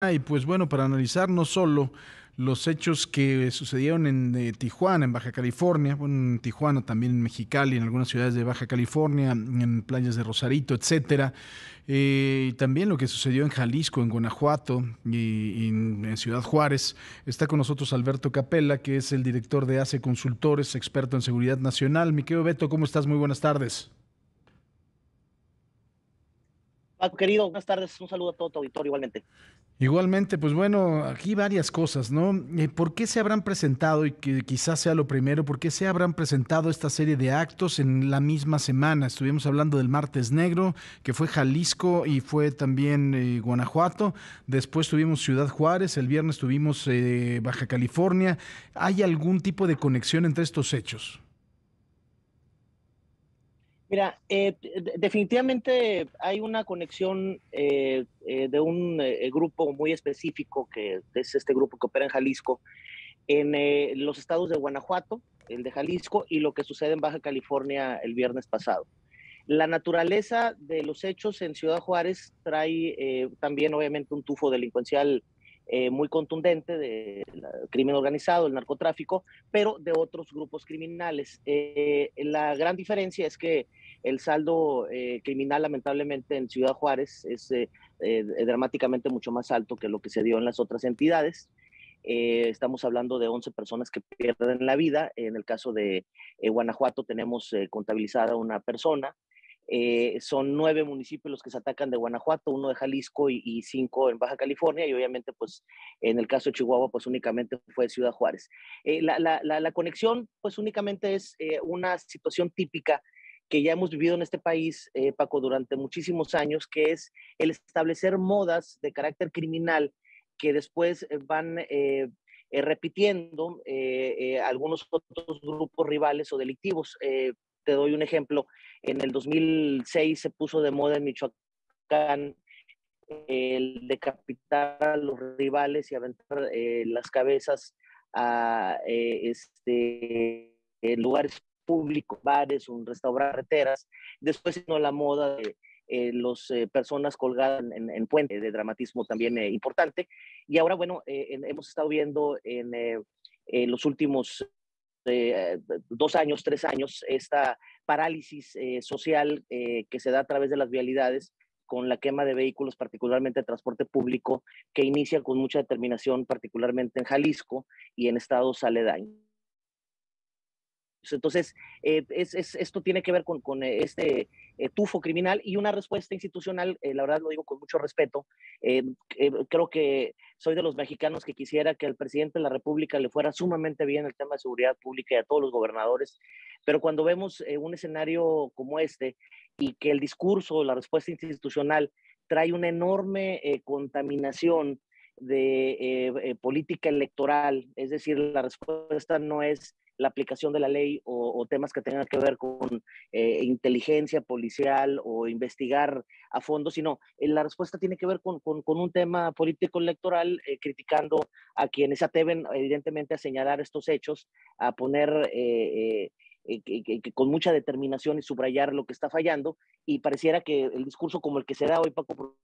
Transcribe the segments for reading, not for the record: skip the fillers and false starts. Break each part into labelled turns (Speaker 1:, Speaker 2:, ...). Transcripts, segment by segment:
Speaker 1: Y pues bueno, para analizar no solo los hechos que sucedieron en Tijuana, en Baja California, bueno, en Tijuana, también en Mexicali, en algunas ciudades de Baja California, en playas de Rosarito, etcétera. Y también lo que sucedió en Jalisco, en Guanajuato y en Ciudad Juárez. Está con nosotros Alberto Capella, que es el director de ACE Consultores, experto en seguridad nacional. Mi querido Beto, ¿cómo estás? Muy buenas tardes.
Speaker 2: Paco, querido, buenas tardes. Un saludo a todo tu auditorio igualmente.
Speaker 1: Igualmente, pues bueno, aquí varias cosas, ¿no? ¿Por qué se habrán presentado, y que quizás sea lo primero, por qué se habrán presentado esta serie de actos en la misma semana? Estuvimos hablando del Martes Negro, que fue Jalisco y fue también Guanajuato. Después tuvimos Ciudad Juárez, el viernes tuvimos Baja California. ¿Hay algún tipo de conexión entre estos hechos?
Speaker 2: Mira, definitivamente hay una conexión de un grupo muy específico, que es este grupo que opera en Jalisco, en los estados de Guanajuato, el de Jalisco, y lo que sucede en Baja California el viernes pasado. La naturaleza de los hechos en Ciudad Juárez trae también, obviamente, un tufo delincuencial muy contundente de crimen organizado, el narcotráfico, pero de otros grupos criminales. La gran diferencia es que el saldo criminal, lamentablemente, en Ciudad Juárez es dramáticamente mucho más alto que lo que se dio en las otras entidades. Estamos hablando de 11 personas que pierden la vida. En el caso de Guanajuato tenemos contabilizada una persona. Son 9 municipios los que se atacan de Guanajuato, uno de Jalisco y 5 en Baja California, y obviamente pues en el caso de Chihuahua pues únicamente fue Ciudad Juárez. La conexión pues únicamente es una situación típica que ya hemos vivido en este país, Paco, durante muchísimos años, que es el establecer modas de carácter criminal que después van repitiendo algunos otros grupos rivales o delictivos. Te doy un ejemplo. En el 2006 se puso de moda en Michoacán el decapitar a los rivales y aventar las cabezas a en lugares públicos, bares, un restaurante, carreteras. Después vino la moda de las personas colgadas en puente, de dramatismo también importante. Y ahora, bueno, hemos estado viendo en los últimos 2 años, 3 años, esta parálisis social que se da a través de las vialidades con la quema de vehículos, particularmente de transporte público, que inicia con mucha determinación, particularmente en Jalisco y en estados aledaños. Entonces, esto tiene que ver con este tufo criminal y una respuesta institucional, la verdad lo digo con mucho respeto. Creo que soy de los mexicanos que quisiera que al presidente de la República le fuera sumamente bien el tema de seguridad pública y a todos los gobernadores, pero cuando vemos un escenario como este y que el discurso, la respuesta institucional trae una enorme contaminación de política electoral, es decir, la respuesta no es la aplicación de la ley o temas que tengan que ver con inteligencia policial o investigar a fondo, sino la respuesta tiene que ver con un tema político electoral, criticando a quienes se atreven evidentemente a señalar estos hechos, a poner que con mucha determinación y subrayar lo que está fallando, y pareciera que el discurso como el que se da hoy, Paco,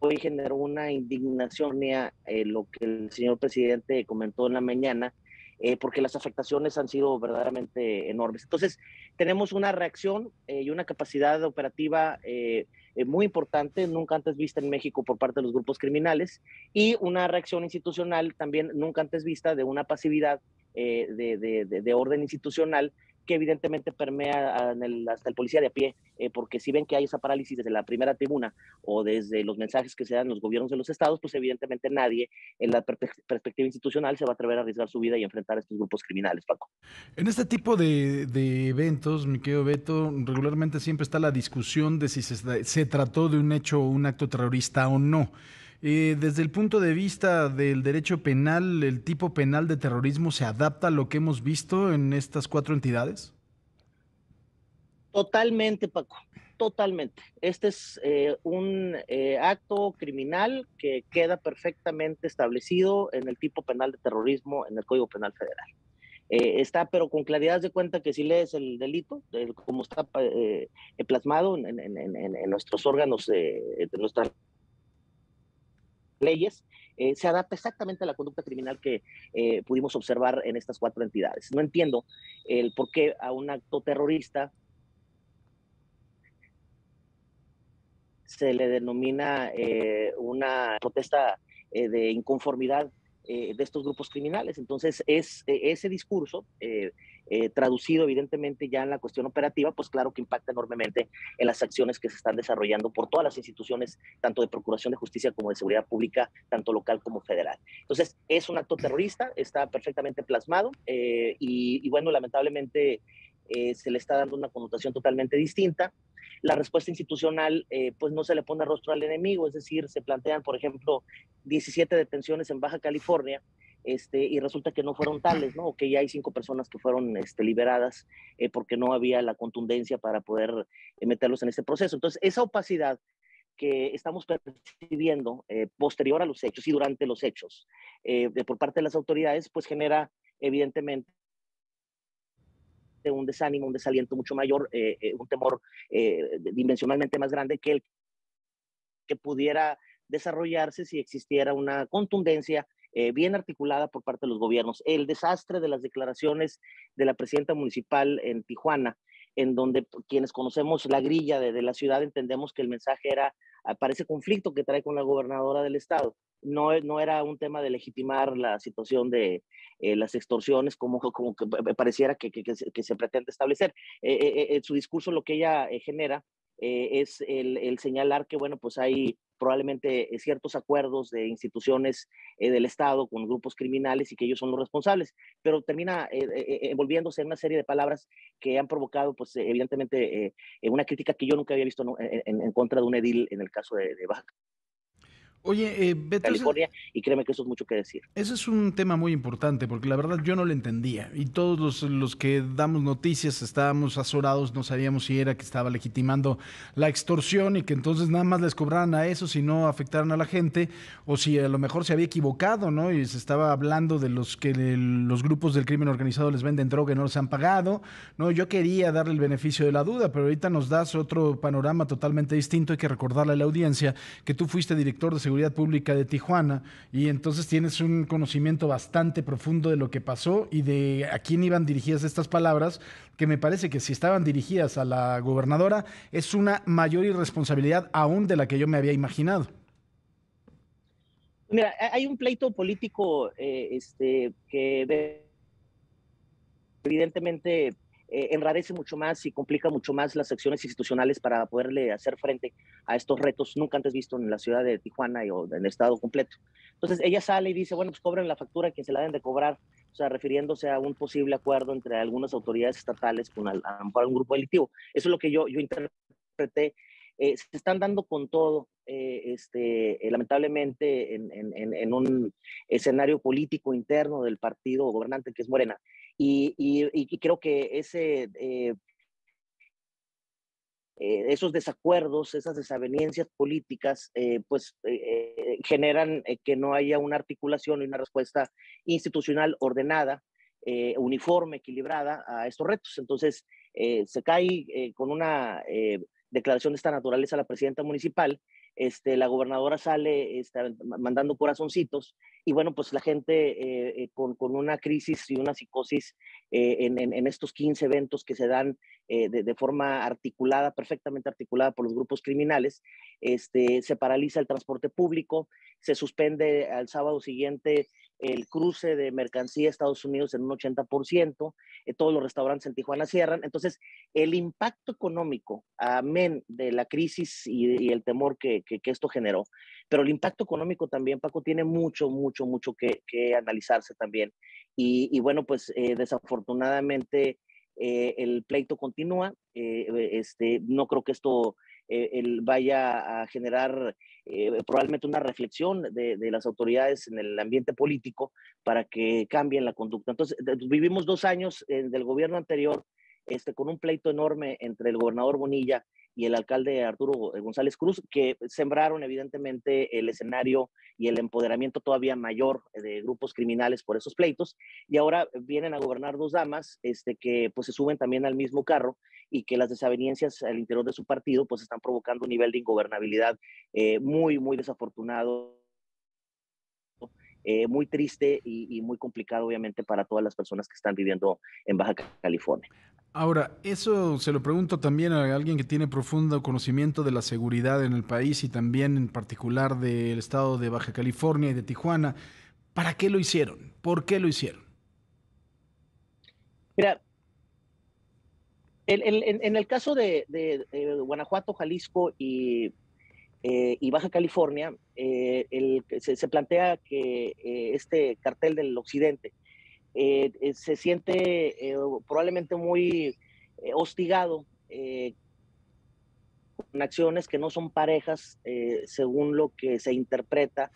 Speaker 2: hoy generó una indignación lo que el señor presidente comentó en la mañana, porque las afectaciones han sido verdaderamente enormes. Entonces, tenemos una reacción y una capacidad operativa muy importante, nunca antes vista en México por parte de los grupos criminales, y una reacción institucional también nunca antes vista de una pasividad de orden institucional que evidentemente permea hasta el policía de a pie, porque si ven que hay esa parálisis desde la primera tribuna o desde los mensajes que se dan en los gobiernos de los estados, pues evidentemente nadie en la perspectiva institucional se va a atrever a arriesgar su vida y enfrentar a estos grupos criminales, Paco.
Speaker 1: En este tipo de eventos, mi querido Beto, regularmente siempre está la discusión de si se trató de un hecho o un acto terrorista o no. Desde el punto de vista del derecho penal, ¿el tipo penal de terrorismo se adapta a lo que hemos visto en estas cuatro entidades?
Speaker 2: Totalmente, Paco, totalmente. Este es un acto criminal que queda perfectamente establecido en el tipo penal de terrorismo en el Código Penal Federal. Está, pero con claridad de cuenta que si lees el delito, como está plasmado en nuestros órganos, de nuestras leyes, se adapta exactamente a la conducta criminal que pudimos observar en estas 4 entidades. No entiendo el por qué a un acto terrorista se le denomina una protesta de inconformidad de estos grupos criminales. Entonces, ese discurso, traducido evidentemente ya en la cuestión operativa, pues claro que impacta enormemente en las acciones que se están desarrollando por todas las instituciones, tanto de Procuración de Justicia como de Seguridad Pública, tanto local como federal. Entonces, es un acto terrorista, está perfectamente plasmado y bueno, lamentablemente se le está dando una connotación totalmente distinta. La respuesta institucional pues no se le pone rostro al enemigo, es decir, se plantean, por ejemplo, 17 detenciones en Baja California, y resulta que no fueron tales, ¿no? O que ya hay 5 personas que fueron liberadas porque no había la contundencia para poder meterlos en este proceso. Entonces, esa opacidad que estamos percibiendo posterior a los hechos y durante los hechos por parte de las autoridades, pues genera evidentemente un desánimo, un desaliento mucho mayor, un temor dimensionalmente más grande que el que pudiera desarrollarse si existiera una contundencia bien articulada por parte de los gobiernos. El desastre de las declaraciones de la presidenta municipal en Tijuana, en donde quienes conocemos la grilla de la ciudad entendemos que el mensaje era para ese conflicto que trae con la gobernadora del estado. No era un tema de legitimar la situación de las extorsiones como que pareciera que se pretende establecer. Su discurso lo que ella genera es el señalar que, bueno, pues hay probablemente ciertos acuerdos de instituciones del Estado con grupos criminales y que ellos son los responsables, pero termina envolviéndose en una serie de palabras que han provocado, pues evidentemente, una crítica que yo nunca había visto en contra de un edil en el caso de Baja
Speaker 1: Oye, Beto,
Speaker 2: California, y créeme que eso es mucho que decir.
Speaker 1: ese es un tema muy importante porque la verdad yo no lo entendía y todos los que damos noticias estábamos azorados, no sabíamos si era que estaba legitimando la extorsión y que entonces nada más les cobraran a eso si no afectaran a la gente o si a lo mejor se había equivocado, ¿no? Y se estaba hablando de los que los grupos del crimen organizado les venden droga y no les han pagado, ¿no? Yo quería darle el beneficio de la duda, pero ahorita nos das otro panorama totalmente distinto. Hay que recordarle a la audiencia que tú fuiste director de Seguridad Pública de Tijuana y entonces tienes un conocimiento bastante profundo de lo que pasó y de a quién iban dirigidas estas palabras, que me parece que si estaban dirigidas a la gobernadora es una mayor irresponsabilidad aún de la que yo me había imaginado.
Speaker 2: Mira, hay un pleito político que evidentemente enrarece mucho más y complica mucho más las acciones institucionales para poderle hacer frente a estos retos nunca antes vistos en la ciudad de Tijuana o en el estado completo. Entonces ella sale y dice, bueno, pues cobren la factura que se la deben de cobrar, o sea, refiriéndose a un posible acuerdo entre algunas autoridades estatales con a lo mejor un grupo delictivo. Eso es lo que yo interpreté. Se están dando con todo, lamentablemente, en un escenario político interno del partido gobernante que es Morena, y creo que esos desacuerdos, esas desavenencias políticas, pues generan que no haya una articulación y una respuesta institucional ordenada, uniforme, equilibrada a estos retos. Entonces, se cae con una declaración de esta naturaleza a la presidenta municipal. La gobernadora sale mandando corazoncitos y bueno, pues la gente con una crisis y una psicosis en estos 15 eventos que se dan de forma articulada, perfectamente articulada por los grupos criminales, se paraliza el transporte público, se suspende al sábado siguiente el cruce de mercancía a Estados Unidos en un 80%, todos los restaurantes en Tijuana cierran. Entonces, el impacto económico, amén de la crisis y el temor que esto generó, pero el impacto económico también, Paco, tiene mucho que analizarse también. Y bueno, pues desafortunadamente el pleito continúa. No creo que esto vaya a generar probablemente una reflexión de las autoridades en el ambiente político para que cambien la conducta. Entonces, vivimos 2 años del gobierno anterior con un pleito enorme entre el gobernador Bonilla y el alcalde Arturo González Cruz, que sembraron evidentemente el escenario y el empoderamiento todavía mayor de grupos criminales por esos pleitos, y ahora vienen a gobernar dos damas que pues se suben también al mismo carro, y que las desavenencias al interior de su partido pues están provocando un nivel de ingobernabilidad muy, muy desafortunado, muy triste y muy complicado obviamente para todas las personas que están viviendo en Baja California.
Speaker 1: Ahora, eso se lo pregunto también a alguien que tiene profundo conocimiento de la seguridad en el país y también en particular del estado de Baja California y de Tijuana. ¿Para qué lo hicieron? ¿Por qué lo hicieron?
Speaker 2: Mira, en el caso de Guanajuato, Jalisco y Baja California, se plantea que este cartel del occidente se siente probablemente muy hostigado, con acciones que no son parejas, según lo que se interpreta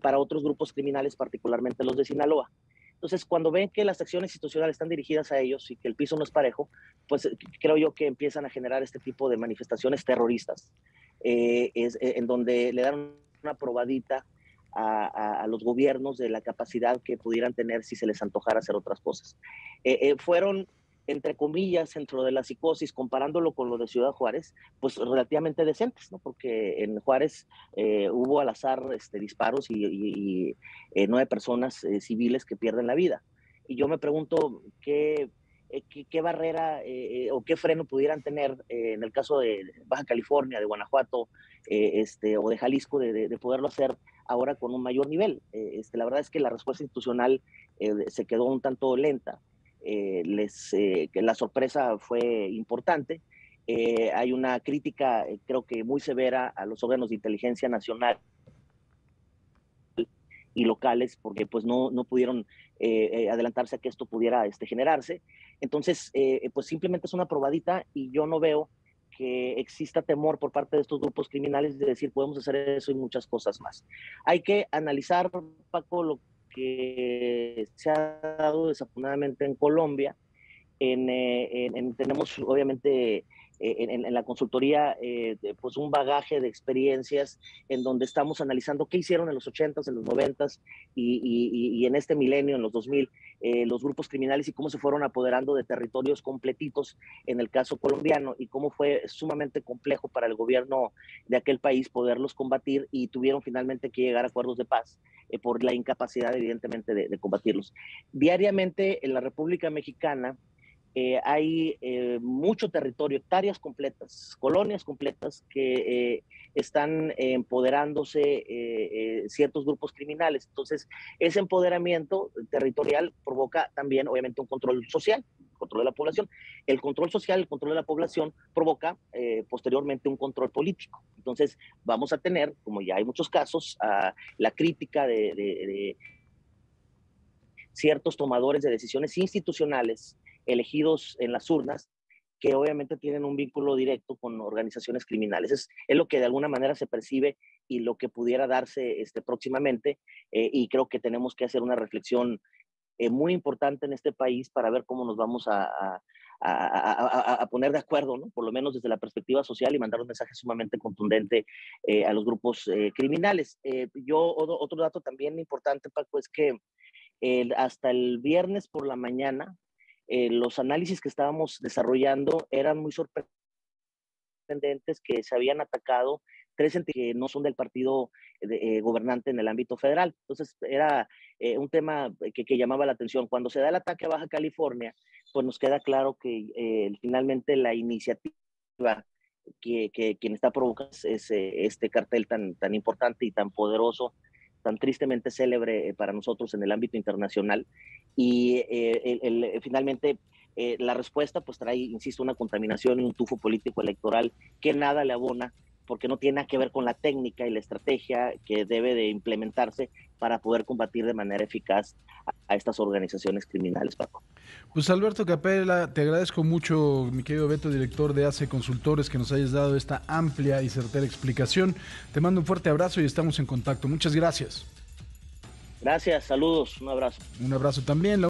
Speaker 2: para otros grupos criminales, particularmente los de Sinaloa. Entonces, cuando ven que las acciones institucionales están dirigidas a ellos y que el piso no es parejo, pues creo yo que empiezan a generar este tipo de manifestaciones terroristas, en donde le dan una probadita a los gobiernos de la capacidad que pudieran tener si se les antojara hacer otras cosas. Fueron, entre comillas, dentro de la psicosis, comparándolo con lo de Ciudad Juárez, pues relativamente decentes, ¿no? Porque en Juárez hubo al azar disparos y 9 personas civiles que pierden la vida. Y yo me pregunto qué barrera o qué freno pudieran tener en el caso de Baja California, de Guanajuato o de Jalisco, de poderlo hacer ahora con un mayor nivel. La verdad es que la respuesta institucional se quedó un tanto lenta. Que la sorpresa fue importante. Hay una crítica, creo que muy severa, a los órganos de inteligencia nacional y locales, porque pues no pudieron adelantarse a que esto pudiera generarse. Entonces, pues simplemente es una probadita, y yo no veo que exista temor por parte de estos grupos criminales de decir podemos hacer eso y muchas cosas más. Hay que analizar, Paco, lo que se ha dado desafortunadamente en Colombia. Tenemos obviamente en la consultoría pues un bagaje de experiencias en donde estamos analizando qué hicieron en los 80s, en los 90s y en este milenio, en los 2000, los grupos criminales, y cómo se fueron apoderando de territorios completitos en el caso colombiano, y cómo fue sumamente complejo para el gobierno de aquel país poderlos combatir, y tuvieron finalmente que llegar a acuerdos de paz por la incapacidad evidentemente de combatirlos. Diariamente en la República Mexicana hay mucho territorio, hectáreas completas, colonias completas que están empoderándose ciertos grupos criminales. Entonces, ese empoderamiento territorial provoca también, obviamente, un control social, control de la población. El control social, el control de la población provoca posteriormente un control político. Entonces, vamos a tener, como ya hay muchos casos, la crítica de ciertos tomadores de decisiones institucionales elegidos en las urnas, que obviamente tienen un vínculo directo con organizaciones criminales. Es lo que de alguna manera se percibe y lo que pudiera darse próximamente, y creo que tenemos que hacer una reflexión muy importante en este país para ver cómo nos vamos a poner de acuerdo, ¿no? Por lo menos desde la perspectiva social, y mandar un mensaje sumamente contundente a los grupos criminales. Otro dato también importante, Paco, es que hasta el viernes por la mañana, los análisis que estábamos desarrollando eran muy sorprendentes, que se habían atacado 3 que no son del partido gobernante en el ámbito federal. Entonces era un tema que llamaba la atención. Cuando se da el ataque a Baja California, pues nos queda claro que finalmente la iniciativa que quien está provocando es este cartel tan importante y tan poderoso, tan tristemente célebre para nosotros en el ámbito internacional. Y finalmente la respuesta pues trae, insisto, una contaminación y un tufo político electoral que nada le abona, porque no tiene nada que ver con la técnica y la estrategia que debe de implementarse para poder combatir de manera eficaz a estas organizaciones criminales, Paco.
Speaker 1: Pues Alberto Capella, te agradezco mucho, mi querido Beto, director de ACE Consultores, que nos hayas dado esta amplia y certera explicación. Te mando un fuerte abrazo y estamos en contacto. Muchas gracias.
Speaker 2: Gracias, saludos, un abrazo.
Speaker 1: Un abrazo también.